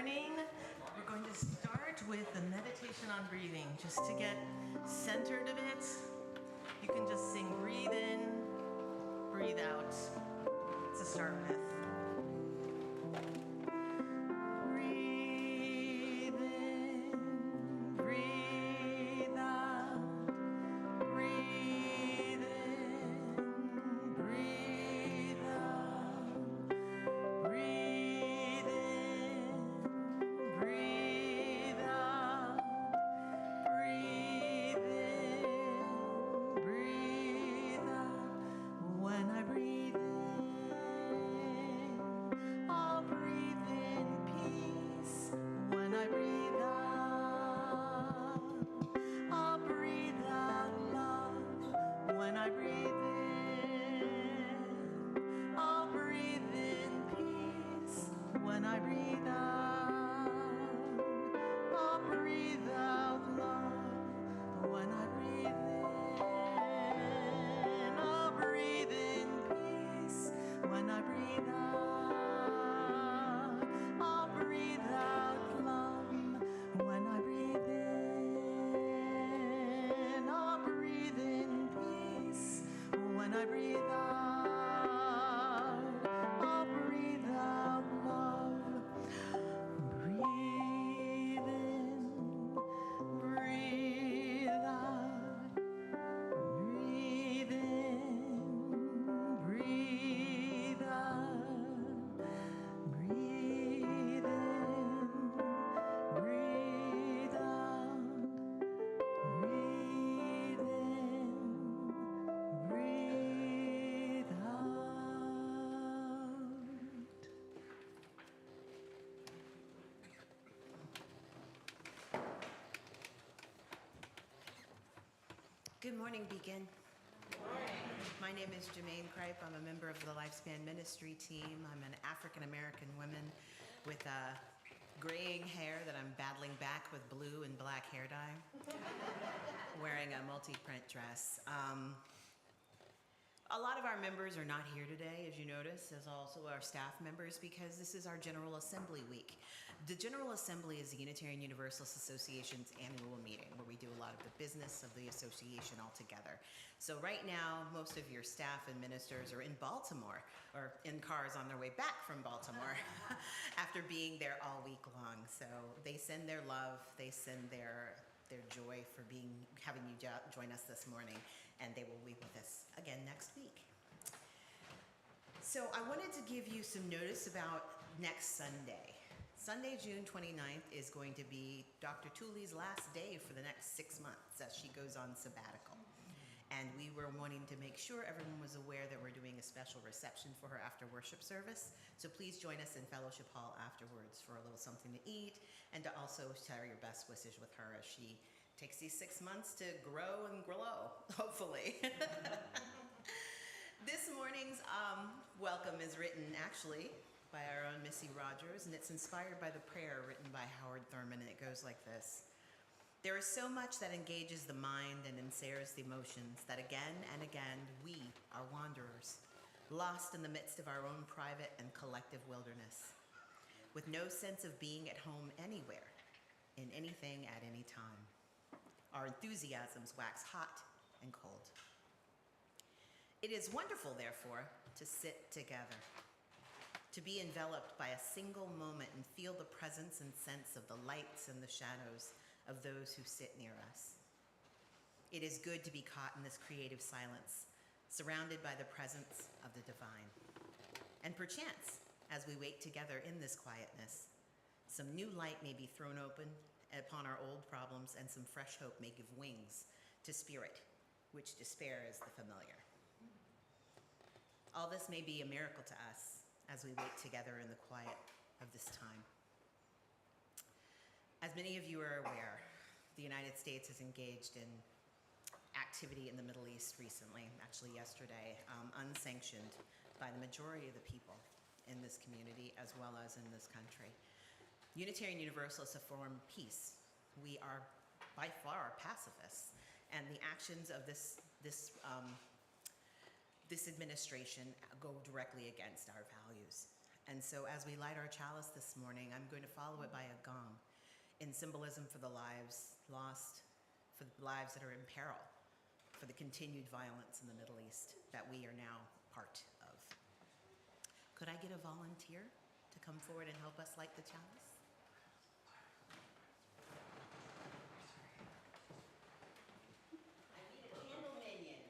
morning. We're going to start with the meditation on breathing, just to get centered a bit. You can just sing breathe in, breathe out to start with. Breathe in, breathe out, breathe in, breathe out, breathe in, breathe out, breathe in, breathe out. When I breathe in, I'll breathe in peace. When I breathe out, I'll breathe out love. When I breathe in, I'll breathe in peace. When I breathe out, I'll breathe out love. When I breathe in, I'll breathe in peace. When I breathe out, I'll breathe out love. When I breathe in, I'll breathe in peace. When I breathe out, I'll breathe out love. Breathe in, breathe out, breathe in, breathe out, breathe in, breathe out, breathe in, breathe out. Good morning, Beacon. Good morning. My name is Jermaine Kripe. I'm a member of the Lifespan Ministry team. I'm an African-American woman with graying hair that I'm battling back with blue and black hair dye, wearing a multi-print dress. A lot of our members are not here today, as you notice, as also our staff members, because this is our General Assembly week. The General Assembly is the Unitarian Universalist Association's annual meeting, where we do a lot of the business of the association all together. So right now, most of your staff and ministers are in Baltimore, or in cars on their way back from Baltimore, after being there all week long. So they send their love, they send their joy for having you join us this morning, and they will be with us again next week. So I wanted to give you some notice about next Sunday. Sunday, June 29th is going to be Dr. Tooley's last day for the next 6 months as she goes on sabbatical. And we were wanting to make sure everyone was aware that we're doing a special reception for her after worship service. So please join us in Fellowship Hall afterwards for a little something to eat, and to also share your best wishes with her as she takes these 6 months to grow and glow, hopefully. This morning's welcome is written actually by our own Missy Rogers, and it's inspired by the prayer written by Howard Thurman, and it goes like this. There is so much that engages the mind and ensnares the emotions that again and again we are wanderers, lost in the midst of our own private and collective wilderness, with no sense of being at home anywhere, in anything at any time. Our enthusiasms wax hot and cold. It is wonderful, therefore, to sit together, to be enveloped by a single moment and feel the presence and sense of the lights and the shadows of those who sit near us. It is good to be caught in this creative silence, surrounded by the presence of the divine. And perchance, as we wait together in this quietness, some new light may be thrown open upon our old problems, and some fresh hope may give wings to spirit, which despair is the familiar. All this may be a miracle to us as we wait together in the quiet of this time. As many of you are aware, the United States has engaged in activity in the Middle East recently, actually yesterday, unsanctioned by the majority of the people in this community as well as in this country. Unitarian Universalists affirm peace. We are by far pacifists, and the actions of this administration go directly against our values. And so as we light our chalice this morning, I'm going to follow it by a gong in symbolism for the lives lost, for the lives that are in peril, for the continued violence in the Middle East that we are now part of. Could I get a volunteer to come forward and help us light the chalice? I need a candle minion.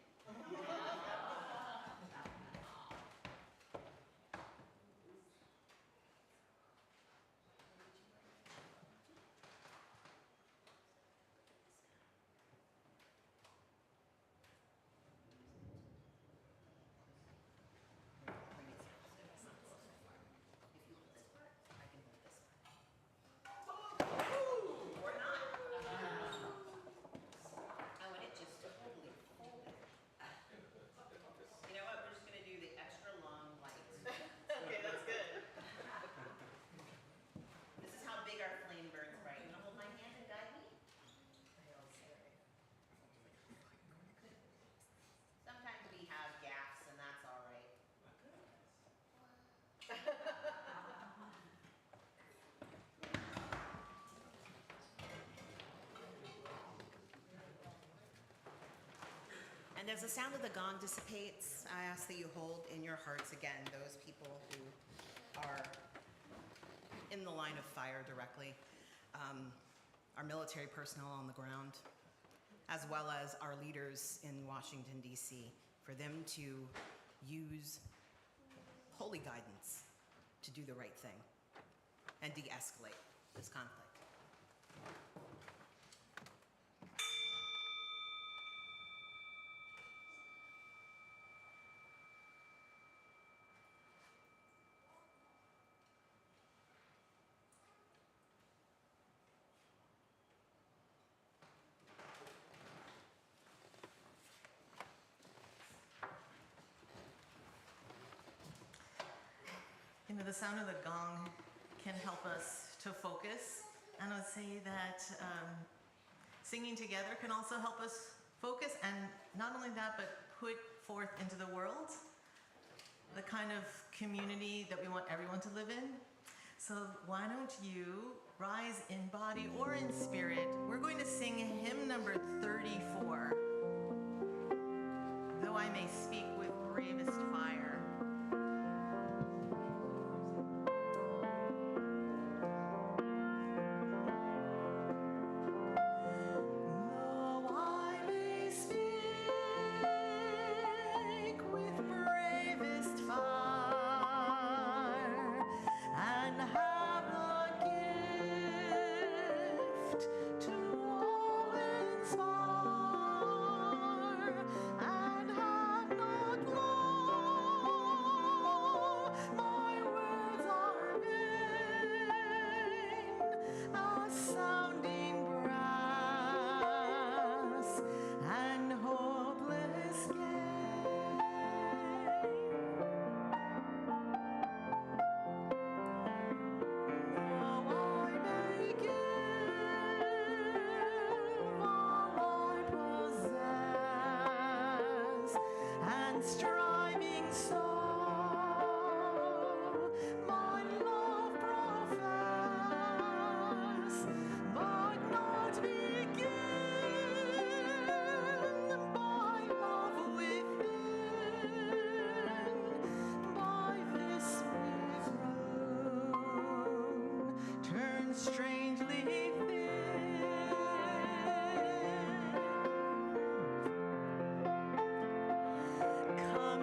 And as the sound of the gong dissipates, I ask that you hold in your hearts again those people who are in the line of fire directly, our military personnel on the ground, as well as our leaders in Washington, D.C., for them to use holy guidance to do the right thing and de-escalate this conflict. You know, the sound of the gong can help us to focus. And I would say that singing together can also help us focus, and not only that, but put forth into the world the kind of community that we want everyone to live in. So why don't you rise in body or in spirit? We're going to sing hymn number 34. Though I may speak with bravest fire.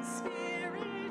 Spirit.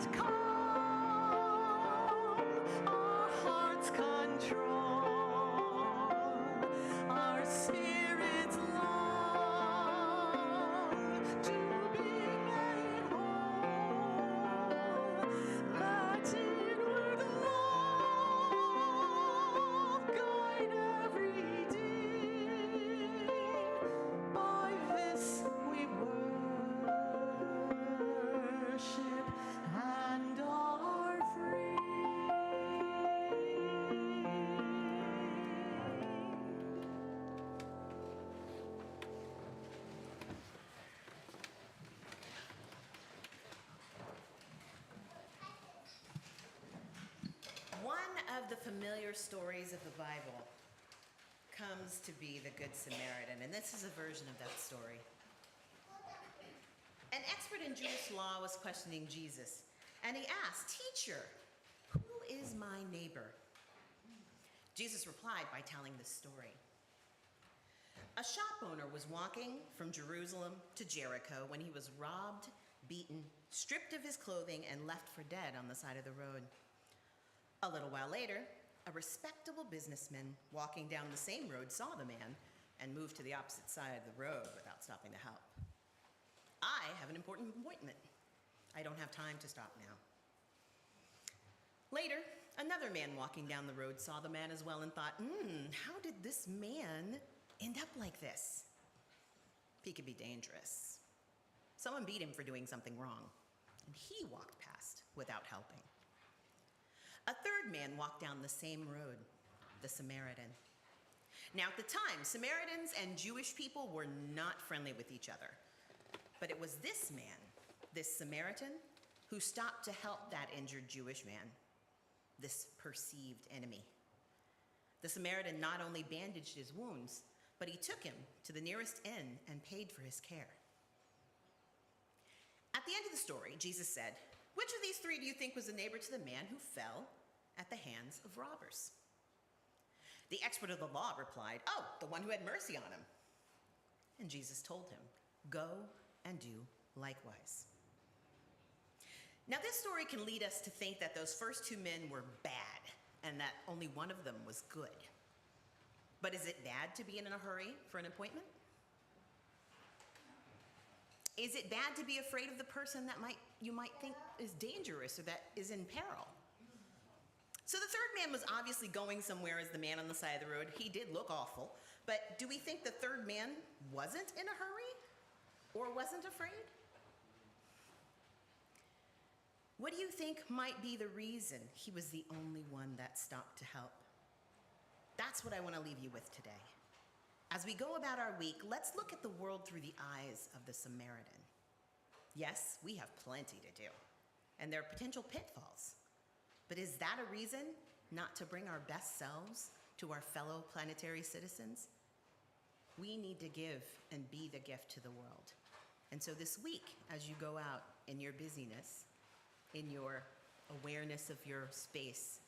the familiar stories of the Bible comes to be the Good Samaritan, and this is a version of that story. An expert in Jewish law was questioning Jesus, and he asked, "Teacher, who is my neighbor?" Jesus replied by telling this story. A shop owner was walking from Jerusalem to Jericho when he was robbed, beaten, stripped of his clothing, and left for dead on the side of the road. A little while later, a respectable businessman walking down the same road saw the man and moved to the opposite side of the road without stopping to help. "I have an important appointment. I don't have time to stop now." Later, another man walking down the road saw the man as well and thought, how did this man end up like this? He could be dangerous. Someone beat him for doing something wrong, and he walked past without helping. A third man walked down the same road, the Samaritan. Now, at the time, Samaritans and Jewish people were not friendly with each other. But it was this man, this Samaritan, who stopped to help that injured Jewish man, this perceived enemy. The Samaritan not only bandaged his wounds, but he took him to the nearest inn and paid for his care. At the end of the story, Jesus said, "Which of these three do you think was the neighbor to the man who fell at the hands of robbers?" The expert of the law replied, "Oh, the one who had mercy on him." And Jesus told him, "Go and do likewise." Now, this story can lead us to think that those first two men were bad and that only one of them was good. But is it bad to be in a hurry for an appointment? Is it bad to be afraid of the person that you might think is dangerous or that is in peril? So the third man was obviously going somewhere as the man on the side of the road. He did look awful. But do we think the third man wasn't in a hurry or wasn't afraid? What do you think might be the reason he was the only one that stopped to help? That's what I want to leave you with today. As we go about our week, let's look at the world through the eyes of the Samaritan. Yes, we have plenty to do, and there are potential pitfalls. But is that a reason not to bring our best selves to our fellow planetary citizens? We need to give and be the gift to the world. And so this week, as you go out in your busyness, in your awareness of your space,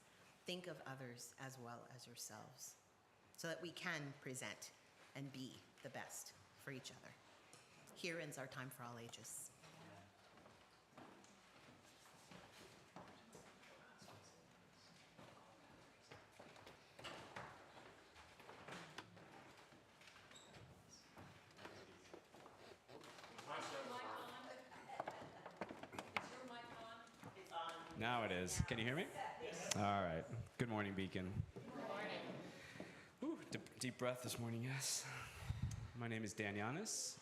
think of others as well as yourselves so that we can present and be the best for each other. Here ends our time for all ages. Now it is. Can you hear me? All right. Good morning, Beacon. Good morning. Ooh, deep breath this morning, yes. My name is Dan Yanis,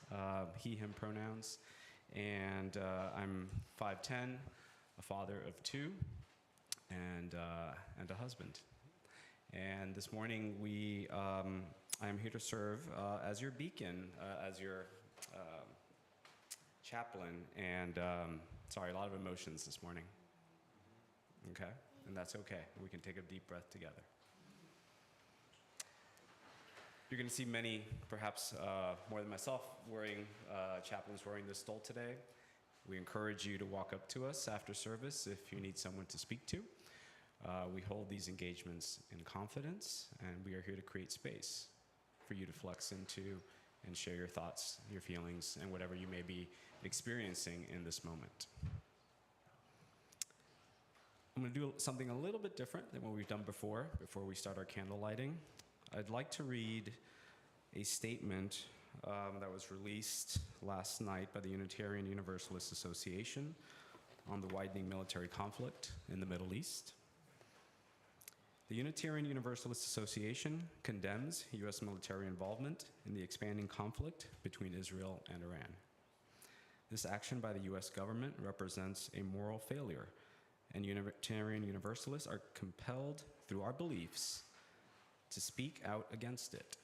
he, him pronouns, and I'm 5'10", a father of two, and a husband. And this morning I am here to serve as your beacon, as your chaplain, and sorry, a lot of emotions this morning. Okay? And that's okay. We can take a deep breath together. You're going to see many, perhaps more than myself, chaplains wearing this stole today. We encourage you to walk up to us after service if you need someone to speak to. We hold these engagements in confidence, and we are here to create space for you to flex into and share your thoughts, your feelings, and whatever you may be experiencing in this moment. I'm going to do something a little bit different than what we've done before we start our candle lighting. I'd like to read a statement that was released last night by the Unitarian Universalist Association on the widening military conflict in the Middle East. The Unitarian Universalist Association condemns U.S. military involvement in the expanding conflict between Israel and Iran. This action by the U.S. government represents a moral failure, and Unitarian Universalists are compelled through our beliefs to speak out against it.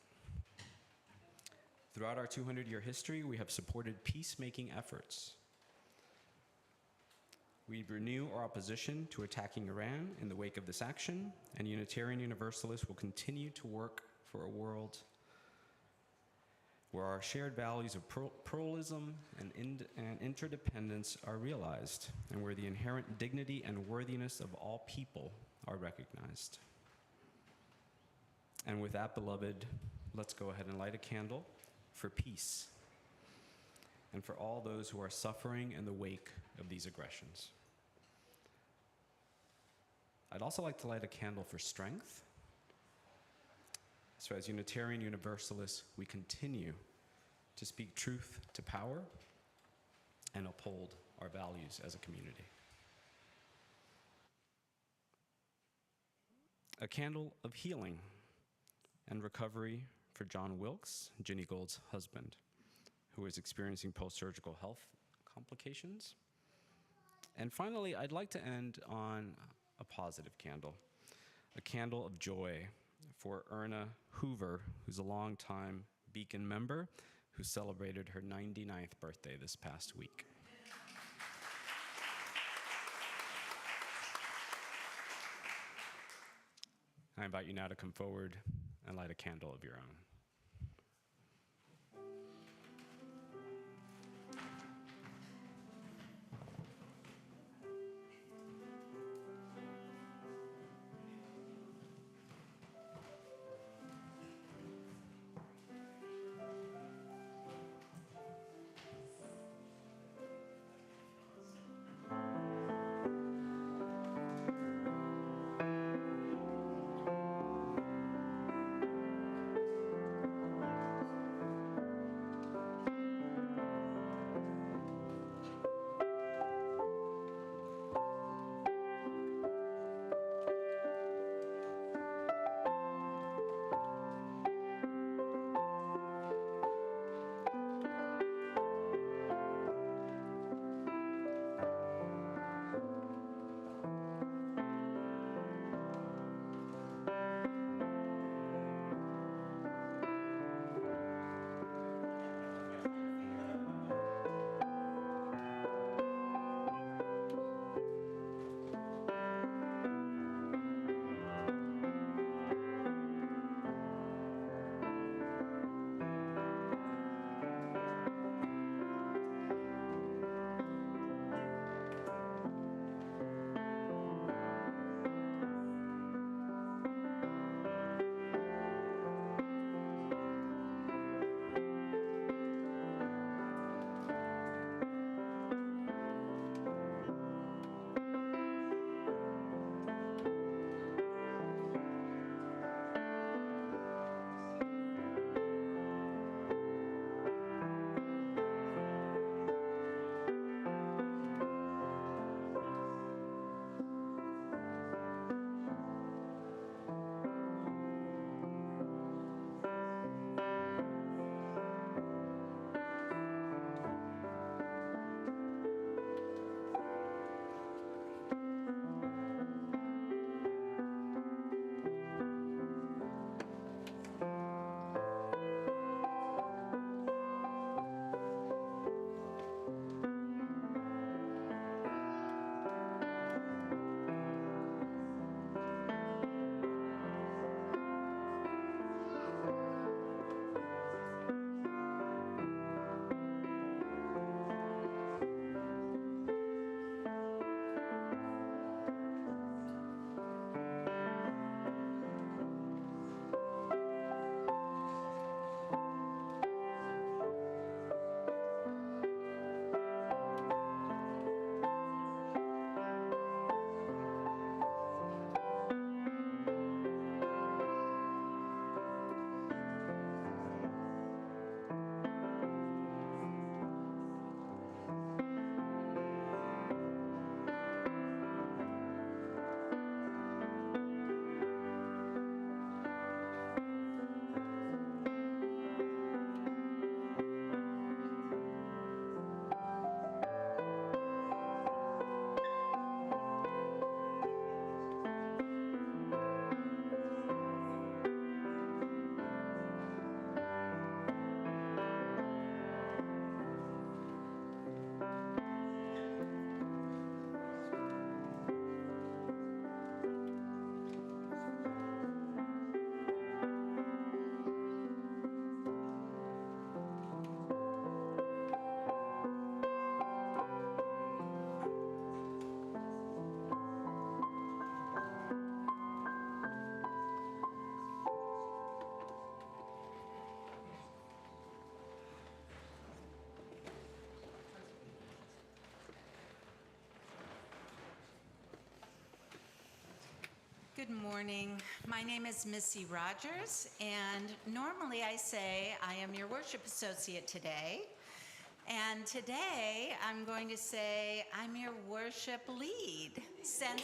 Throughout our 200-year history, we have supported peacemaking efforts. We renew our opposition to attacking Iran in the wake of this action, and Unitarian Universalists will continue to work for a world where our shared values of pluralism and interdependence are realized, and where the inherent dignity and worthiness of all people are recognized. And with that, beloved, let's go ahead and light a candle for peace and for all those who are suffering in the wake of these aggressions. I'd also like to light a candle for strength. So as Unitarian Universalists, we continue to speak truth to power and uphold our values as a community. A candle of healing and recovery for John Wilkes, Ginny Gold's husband, who is experiencing post-surgical health complications. And finally, I'd like to end on a positive candle, a candle of joy for Erna Hoover, who's a longtime Beacon member who celebrated her 99th birthday this past week. I invite you now to come forward and light a candle of your own. Good morning. My name is Missy Rogers, and normally I say I am your worship associate today. And today I'm going to say I'm your worship lead, since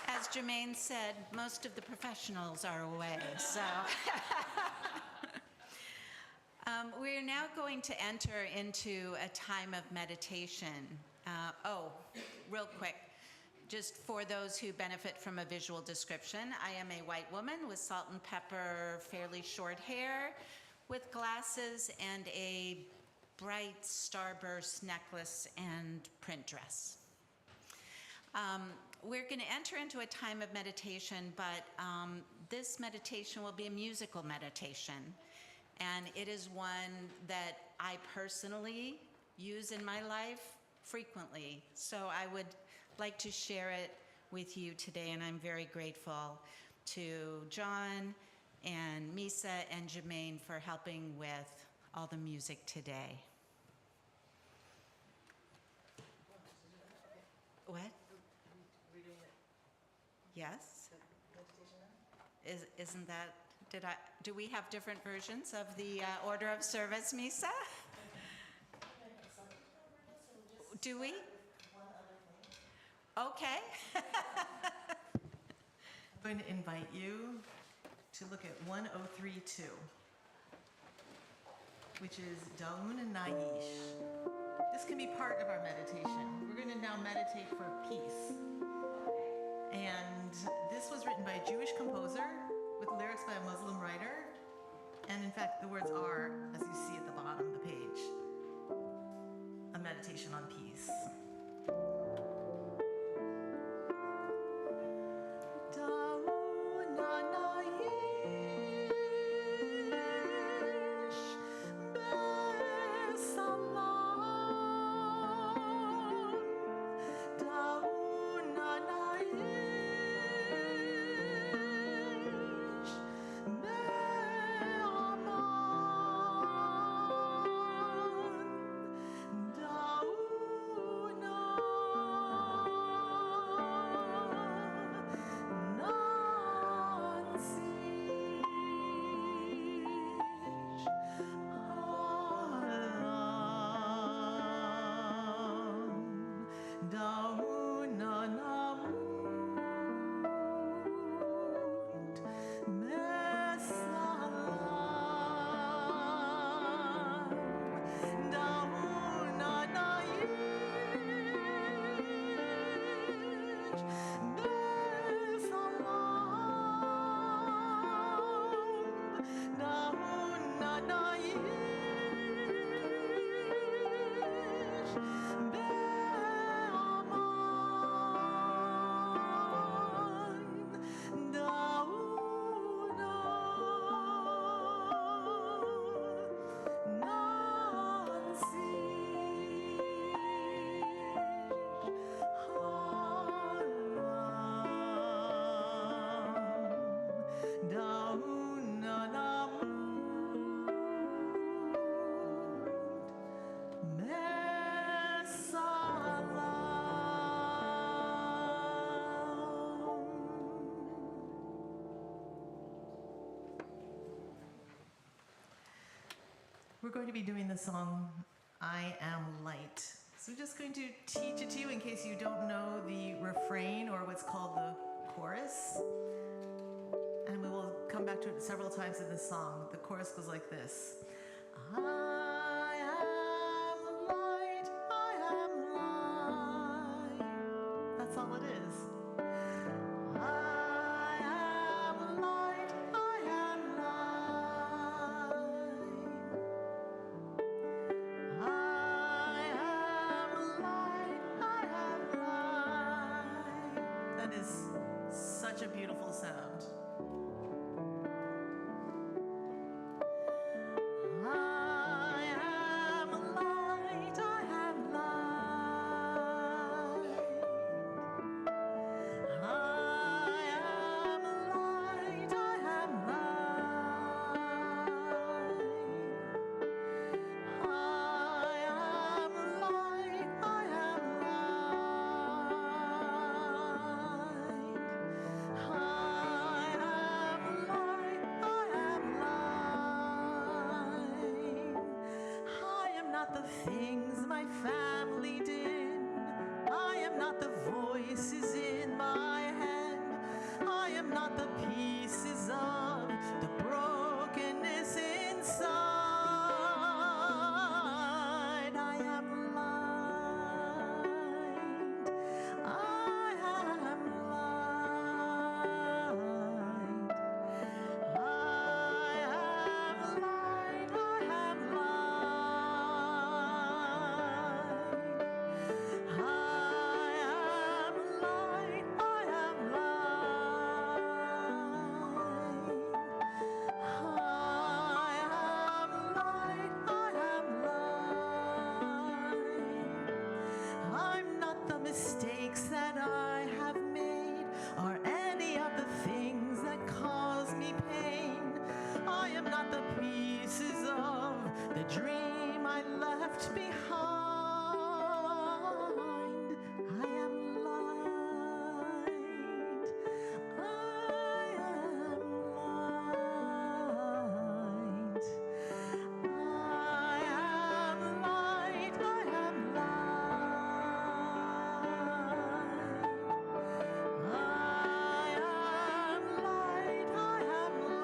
as Jermaine said, most of the professionals are away, so. We're now going to enter into a time of meditation. Real quick, just for those who benefit from a visual description, I am a white woman with salt and pepper, fairly short hair, with glasses and a bright starburst necklace and print dress. We're going to enter into a time of meditation, but this meditation will be a musical meditation. And it is one that I personally use in my life frequently. So I would like to share it with you today, and I'm very grateful to John and Misa and Jermaine for helping with all the music today. What? Yes? Isn't that, do we have different versions of the order of service, Misa? Do we? Okay. I'm going to invite you to look at 1032, which is Daun Naish. This can be part of our meditation. We're going to now meditate for peace. And this was written by a Jewish composer with lyrics by a Muslim writer. And in fact, the words are, as you see at the bottom of the page, a meditation on peace. We're going to be doing the song, I Am Light. So I'm just going to teach it to you in case you don't know the refrain or what's called the chorus. And we will come back to it several times in this song. The chorus goes like this. I am light, I am light. That's all it is. I am light, I am light. I am light, I am light. That is such a beautiful sound. I am light, I am light. I am light, I am light. I am light, I am light. things my family did. I am not the voices in my head. I am not the pieces of the brokenness inside. I am light. I am light. I am light. I am light. I am light. I am light. I am light. I am light. I'm not the mistakes that I have made or any of the things that cause me pain. I am not the pieces of the dream I left behind. I am light. I am light. I am light. I am light. I am light.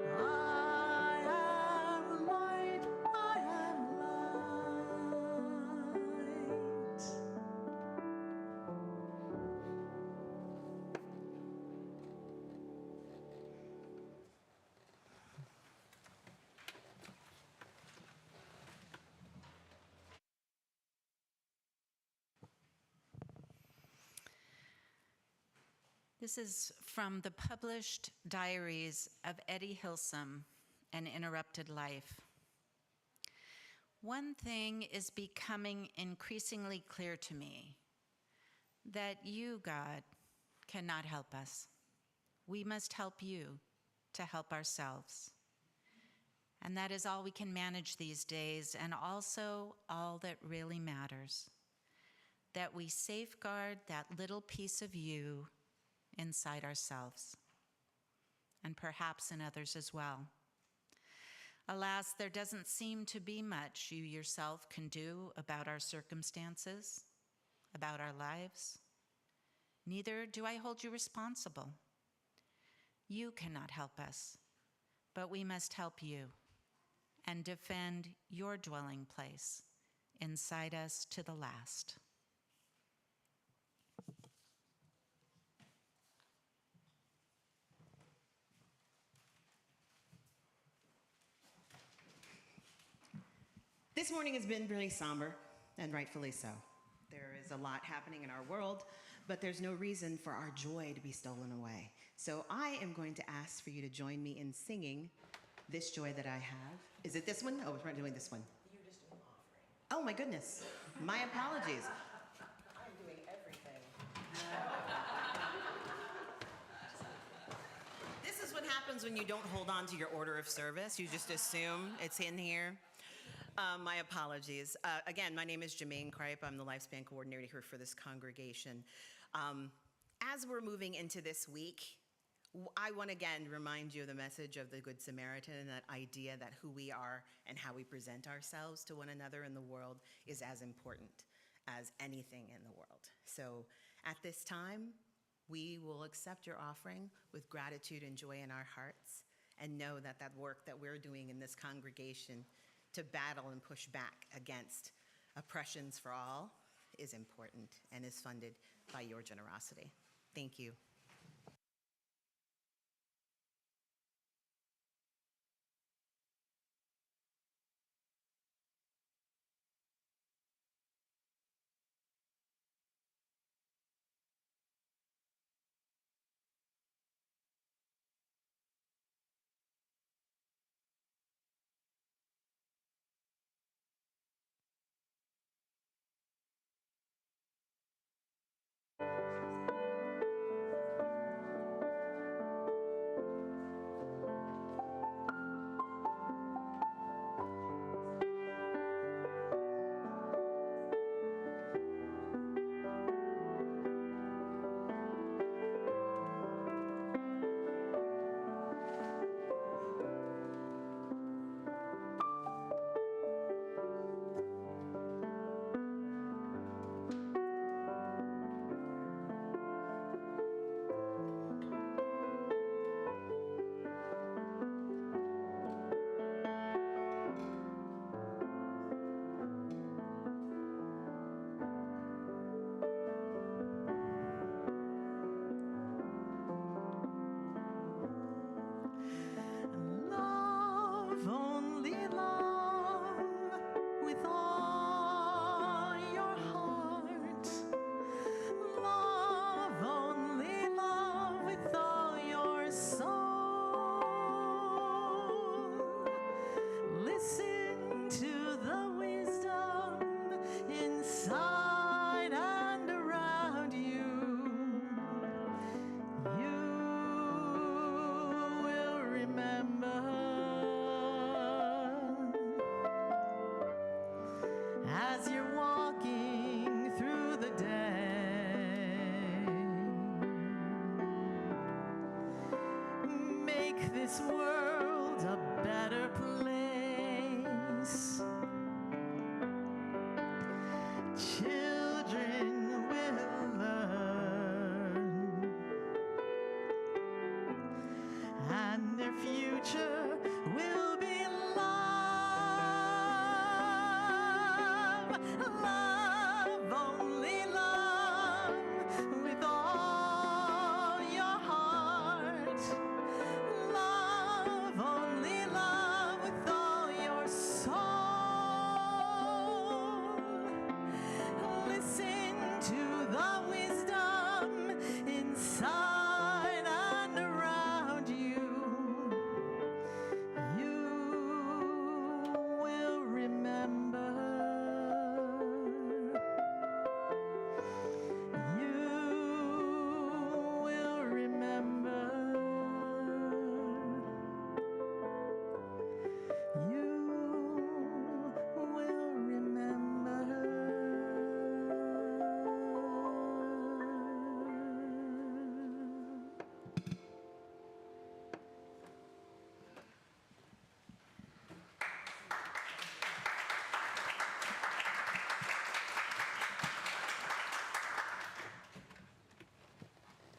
I am light. I am light. This is from the published diaries of Eddie Hilsum, An Interrupted Life. One thing is becoming increasingly clear to me, that you, God, cannot help us. We must help you to help ourselves. And that is all we can manage these days, and also all that really matters. That we safeguard that little piece of you inside ourselves, and perhaps in others as well. Alas, there doesn't seem to be much you yourself can do about our circumstances, about our lives. Neither do I hold you responsible. You cannot help us, but we must help you and defend your dwelling place inside us to the last. This morning has been really somber, and rightfully so. There is a lot happening in our world, but there's no reason for our joy to be stolen away. So I am going to ask for you to join me in singing This Joy That I Have. Is it this one? Oh, we're doing this one. You're just an offering. Oh my goodness, my apologies. I'm doing everything. This is what happens when you don't hold on to your order of service. You just assume it's in here. My apologies. Again, my name is Jermaine Kripe. I'm the Lifespan Coordinator here for this congregation. As we're moving into this week, I want to again remind you of the message of the Good Samaritan, and that idea that who we are and how we present ourselves to one another in the world is as important as anything in the world. So at this time, we will accept your offering with gratitude and joy in our hearts, and know that that work that we're doing in this congregation to battle and push back against oppressions for all is important and is funded by your generosity. Thank you. make this world a better place. Children will learn, and their future will be love, love, only love, with all your heart. Love, only love, with all your soul. Listen to the wisdom inside and around you. You will remember. You will remember. You will remember.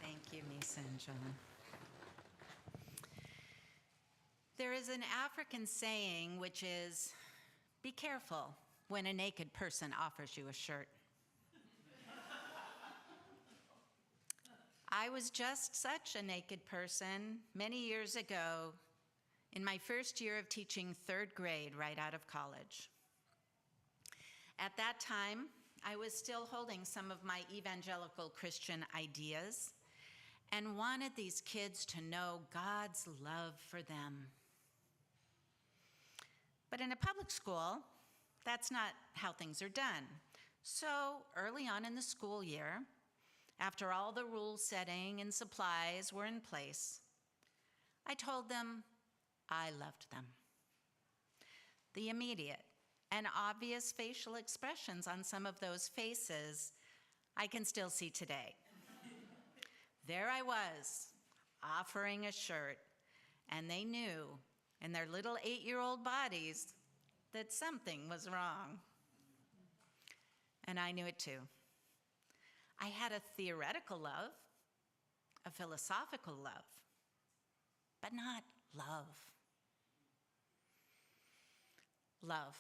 Thank you, Misa and John. There is an African saying which is, be careful when a naked person offers you a shirt. I was just such a naked person many years ago in my first year of teaching third grade right out of college. At that time, I was still holding some of my evangelical Christian ideas and wanted these kids to know God's love for them. But in a public school, that's not how things are done. So early on in the school year, after all the rule setting and supplies were in place, I told them I loved them. The immediate and obvious facial expressions on some of those faces I can still see today. There I was, offering a shirt, and they knew in their little 8-year-old bodies that something was wrong. And I knew it too. I had a theoretical love, a philosophical love, but not love. Love,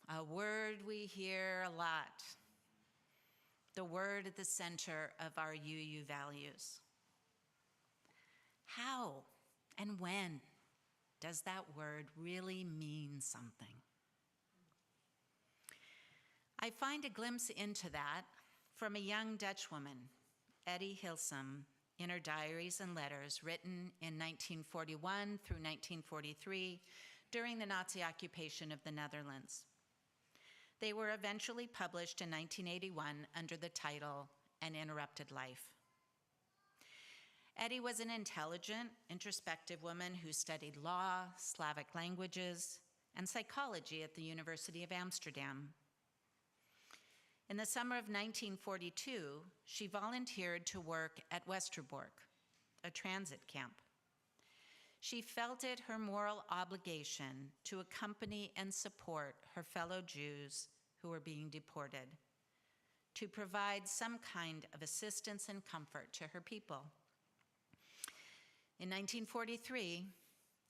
a word we hear a lot, the word at the center of our UU values. How and when does that word really mean something? I find a glimpse into that from a young Dutch woman, Etty Hilsum, in her diaries and letters written in 1941 through 1943 during the Nazi occupation of the Netherlands. They were eventually published in 1981 under the title An Interrupted Life. Etty was an intelligent, introspective woman who studied law, Slavic languages, and psychology at the University of Amsterdam. In the summer of 1942, she volunteered to work at Westerbork, a transit camp. She felt it her moral obligation to accompany and support her fellow Jews who were being deported, to provide some kind of assistance and comfort to her people. In 1943,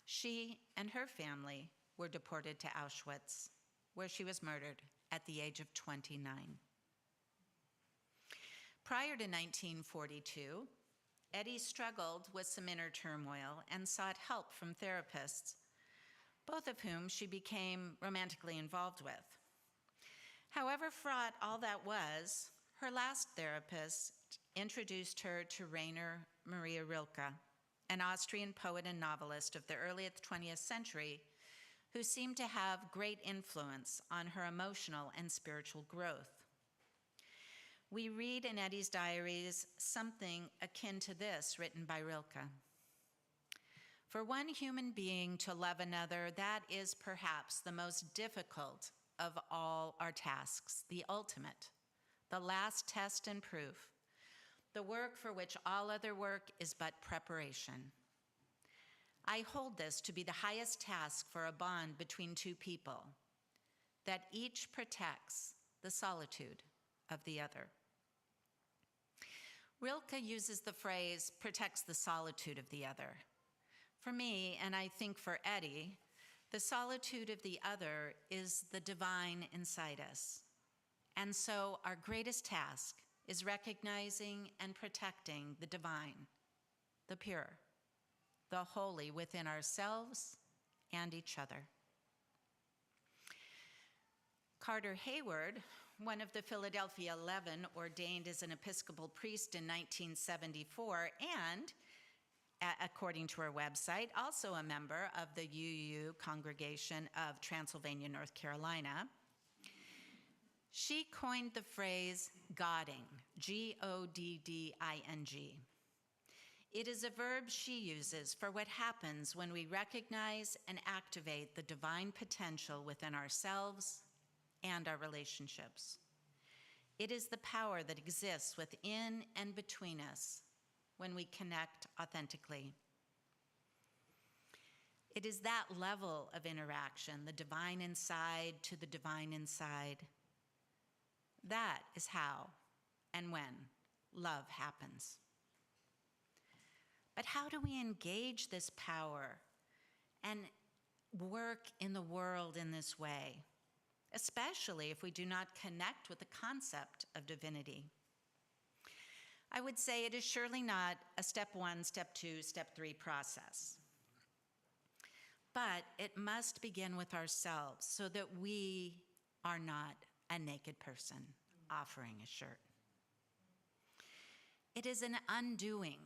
she and her family were deported to Auschwitz, where she was murdered at the age of 29. Prior to 1942, Etty struggled with some inner turmoil and sought help from therapists, both of whom she became romantically involved with. However fraught all that was, her last therapist introduced her to Maria Rilke, an Austrian poet and novelist of the early 20th century who seemed to have great influence on her emotional and spiritual growth. We read in Etty's diaries something akin to this written by Rilke. For one human being to love another, that is perhaps the most difficult of all our tasks, the ultimate, the last test and proof, the work for which all other work is but preparation. I hold this to be the highest task for a bond between two people, that each protects the solitude of the other. Rilke uses the phrase, protects the solitude of the other. For me, and I think for Eddie, the solitude of the other is the divine inside us. And so our greatest task is recognizing and protecting the divine, the pure, the holy within ourselves and each other. Carter Hayward, one of the Philadelphia 11, ordained as an Episcopal priest in 1974, and, according to her website, also a member of the UU congregation of Transylvania, North Carolina. She coined the phrase godding, Godding. It is a verb she uses for what happens when we recognize and activate the divine potential within ourselves and our relationships. It is the power that exists within and between us when we connect authentically. It is that level of interaction, the divine inside to the divine inside. That is how and when love happens. But how do we engage this power and work in the world in this way, especially if we do not connect with the concept of divinity? I would say it is surely not a step 1, step 2, step 3 process. But it must begin with ourselves so that we are not a naked person offering a shirt. It is an undoing,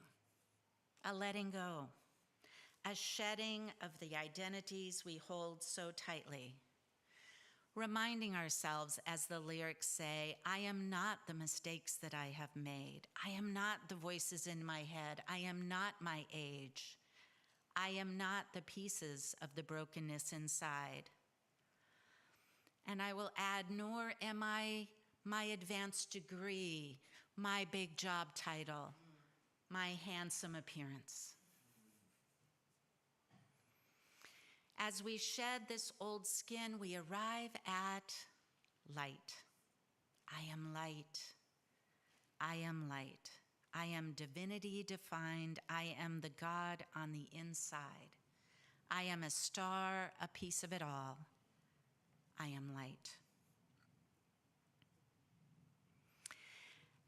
a letting go, a shedding of the identities we hold so tightly, reminding ourselves, as the lyrics say, I am not the mistakes that I have made. I am not the voices in my head. I am not my age. I am not the pieces of the brokenness inside. And I will add, nor am I my advanced degree, my big job title, my handsome appearance. As we shed this old skin, we arrive at light. I am light. I am light. I am divinity defined. I am the God on the inside. I am a star, a piece of it all. I am light.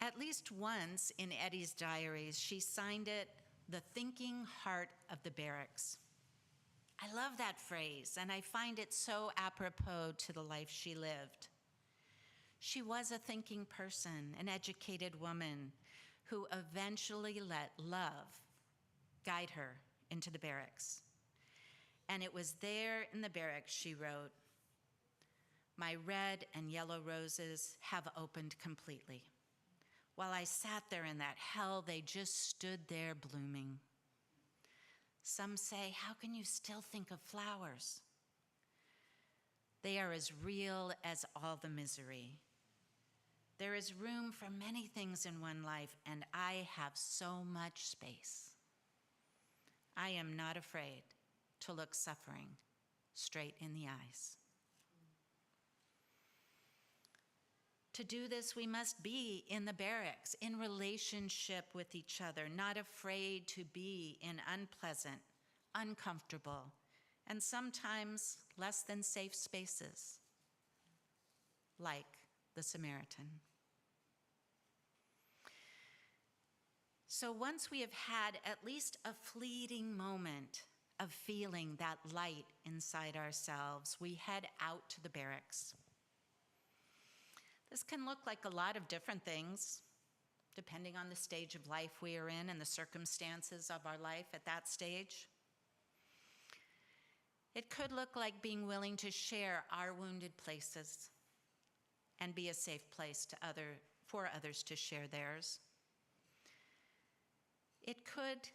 At least once in Eddie's diaries, she signed it, the thinking heart of the barracks. I love that phrase, and I find it so apropos to the life she lived. She was a thinking person, an educated woman who eventually let love guide her into the barracks. And it was there in the barracks, she wrote, my red and yellow roses have opened completely. While I sat there in that hell, they just stood there blooming. Some say, how can you still think of flowers? They are as real as all the misery. There is room for many things in one life, and I have so much space. I am not afraid to look suffering straight in the eyes. To do this, we must be in the barracks, in relationship with each other, not afraid to be in unpleasant, uncomfortable, and sometimes less than safe spaces, like the Samaritan. So once we have had at least a fleeting moment of feeling that light inside ourselves, we head out to the barracks. This can look like a lot of different things, depending on the stage of life we are in and the circumstances of our life at that stage. It could look like being willing to share our wounded places and be a safe place for others to share theirs. It could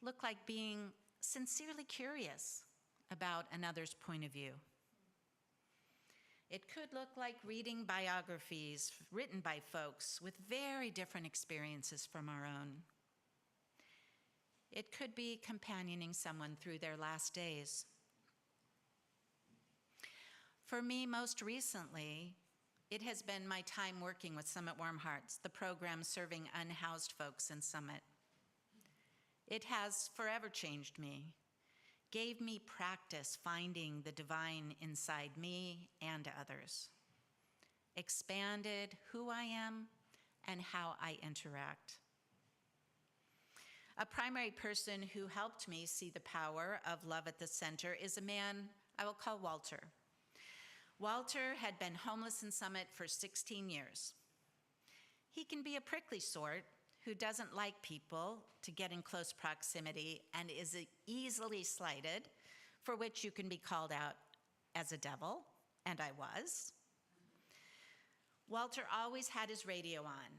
look like being sincerely curious about another's point of view. It could look like reading biographies written by folks with very different experiences from our own. It could be companioning someone through their last days. For me, most recently, it has been my time working with Summit Warm Hearts, the program serving unhoused folks in Summit. It has forever changed me, gave me practice finding the divine inside me and others, expanded who I am and how I interact. A primary person who helped me see the power of love at the center is a man I will call Walter. Walter had been homeless in Summit for 16 years. He can be a prickly sort who doesn't like people to get in close proximity and is easily slighted, for which you can be called out as a devil, and I was. Walter always had his radio on,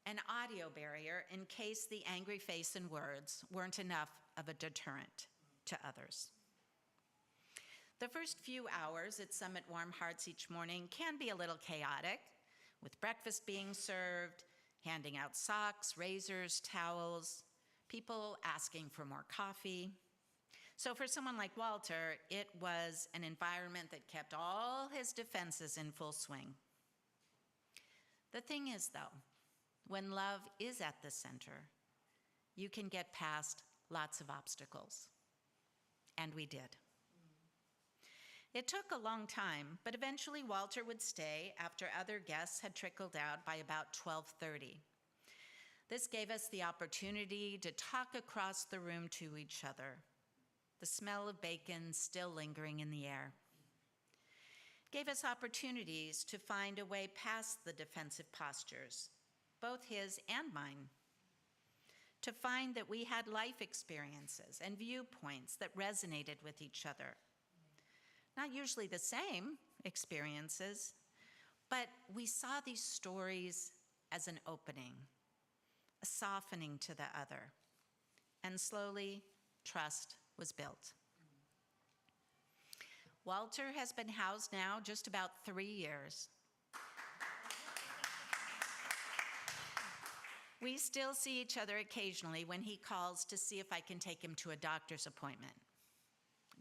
an audio barrier in case the angry face and words weren't enough of a deterrent to others. The first few hours at Summit Warm Hearts each morning can be a little chaotic, with breakfast being served, handing out socks, razors, towels, people asking for more coffee. So for someone like Walter, it was an environment that kept all his defenses in full swing. The thing is, though, when love is at the center, you can get past lots of obstacles. And we did. It took a long time, but eventually Walter would stay after other guests had trickled out by about 12:30. This gave us the opportunity to talk across the room to each other, the smell of bacon still lingering in the air. It gave us opportunities to find a way past the defensive postures, both his and mine, to find that we had life experiences and viewpoints that resonated with each other. Not usually the same experiences, but we saw these stories as an opening, a softening to the other, and slowly trust was built. Walter has been housed now just about 3 years. We still see each other occasionally when he calls to see if I can take him to a doctor's appointment.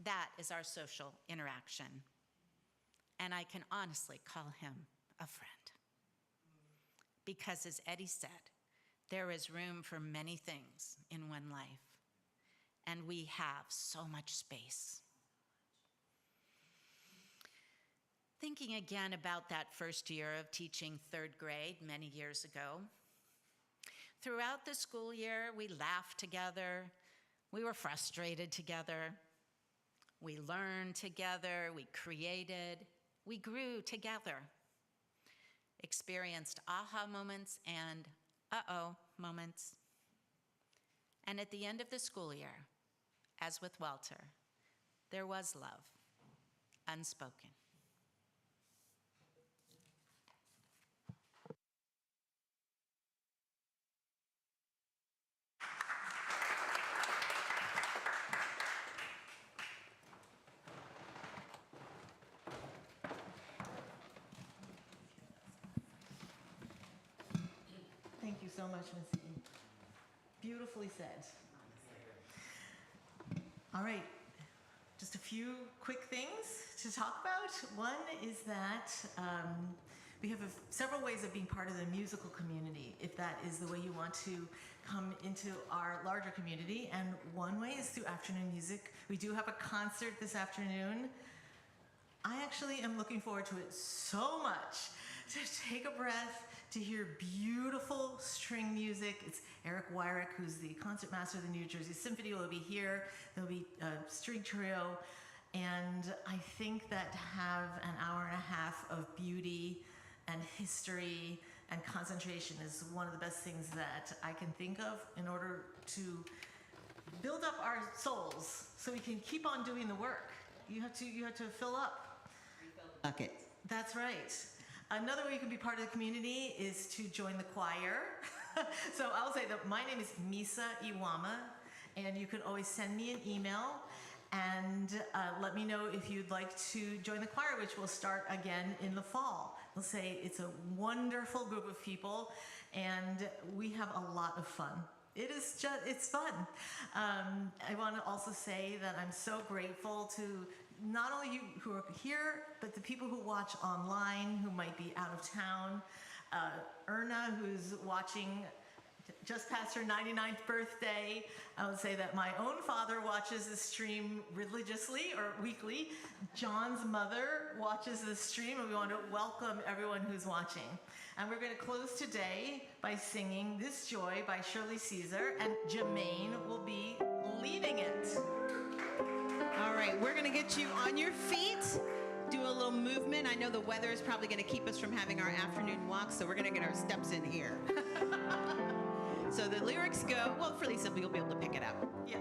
That is our social interaction. And I can honestly call him a friend. Because as Eddie said, there is room for many things in one life. And we have so much space. Thinking again about that first year of teaching 3rd grade many years ago, throughout the school year, we laughed together, we were frustrated together, we learned together, we created, we grew together, experienced aha moments and uh-oh moments. And at the end of the school year, as with Walter, there was love, unspoken. Thank you so much, Missy. Beautifully said. All right, just a few quick things to talk about. One is that we have several ways of being part of the musical community, if that is the way you want to come into our larger community. And one way is through afternoon music. We do have a concert this afternoon. I actually am looking forward to it so much. To take a breath, to hear beautiful string music. It's Eric Wyrick, who's the concertmaster of the New Jersey Symphony, will be here. There'll be a string trio. And I think that to have an hour and a half of beauty and history and concentration is one of the best things that I can think of in order to build up our souls so we can keep on doing the work. You have to fill up. Bucket. That's right. Another way you can be part of the community is to join the choir. So I'll say that my name is Misa Iwama, and you can always send me an email and let me know if you'd like to join the choir, which will start again in the fall. We'll say it's a wonderful group of people, and we have a lot of fun. It is just, it's fun. I want to also say that I'm so grateful to not only you who are here, but the people who watch online, who might be out of town. Erna, who's watching just past her 99th birthday. I would say that my own father watches the stream religiously or weekly. John's mother watches the stream, and we want to welcome everyone who's watching. And we're going to close today by singing This Joy by Shirley Caesar, and Jermaine will be leading it. All right, we're going to get you on your feet. Do a little movement. I know the weather is probably going to keep us from having our afternoon walk, so we're going to get our steps in here. So the lyrics go, well, fairly simple. You'll be able to pick it up. Yeah.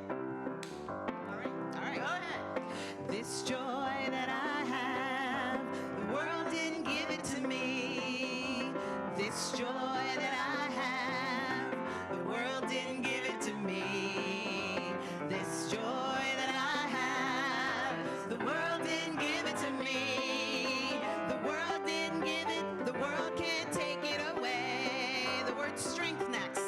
All right. Go ahead. This joy that I have, the world didn't give it to me. This joy that I have, the world didn't give it to me. This joy that I have, the world didn't give it to me. The world didn't give it, the world can't take it away. The word strength next.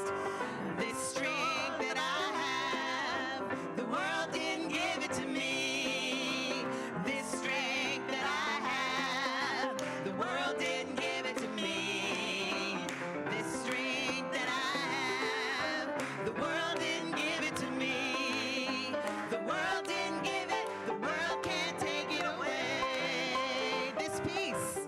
This strength that I have, the world didn't give it to me. This strength that I have, the world didn't give it to me. This strength that I have, the world didn't give it to me. The world didn't give it, the world can't take it away. This peace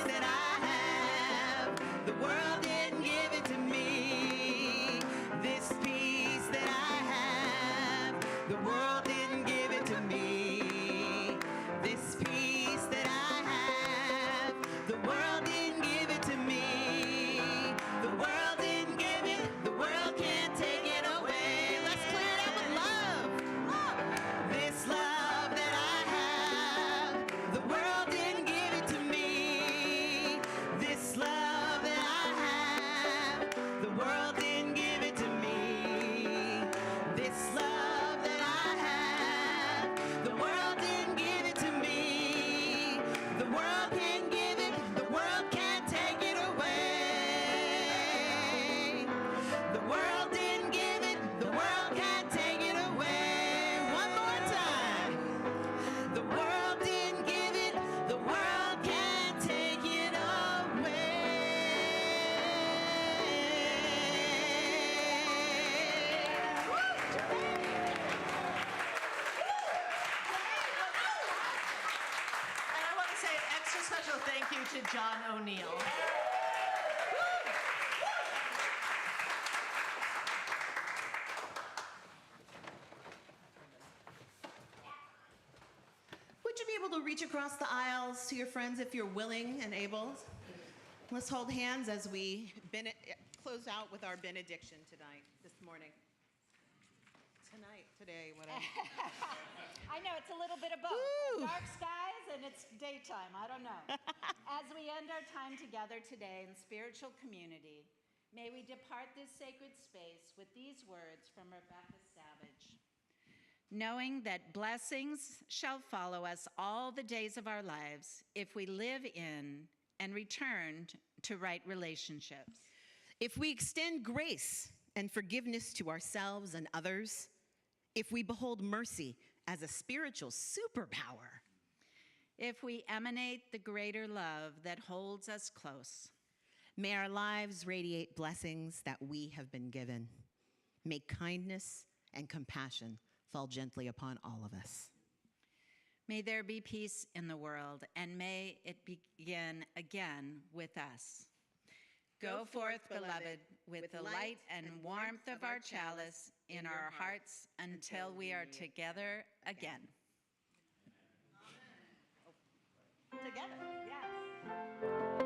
that I have, the world didn't give it to me. This peace that I have, the world didn't give it to me. This peace that I have, the world didn't give it to me. The world didn't give it, the world can't take it away. Let's clear it up with love. This love that I have, the world didn't give it to me. This love that I have, the world didn't give it to me. This love that I have, the world didn't give it to me. The world can't give it, the world can't take it away. The world didn't give it, the world can't take it away. One more time. The world didn't give it, the world can't take it away. And I want to say an extra special thank you to John O'Neill. Would you be able to reach across the aisles to your friends if you're willing and able? Let's hold hands as we close out with our benediction tonight, this morning. Today, whatever. I know, it's a little bit of both. Woo. Dark skies and it's daytime. I don't know. As we end our time together today in spiritual community, may we depart this sacred space with these words from Rebecca Savage. Knowing that blessings shall follow us all the days of our lives if we live in and return to right relationships. If we extend grace and forgiveness to ourselves and others, if we behold mercy as a spiritual superpower, If we emanate the greater love that holds us close, may our lives radiate blessings that we have been given. May kindness and compassion fall gently upon all of us. may there be peace in the world, and may it begin again with us. Go forth, beloved, with the light and warmth of our chalice in our hearts until we are together again. Together. Yes.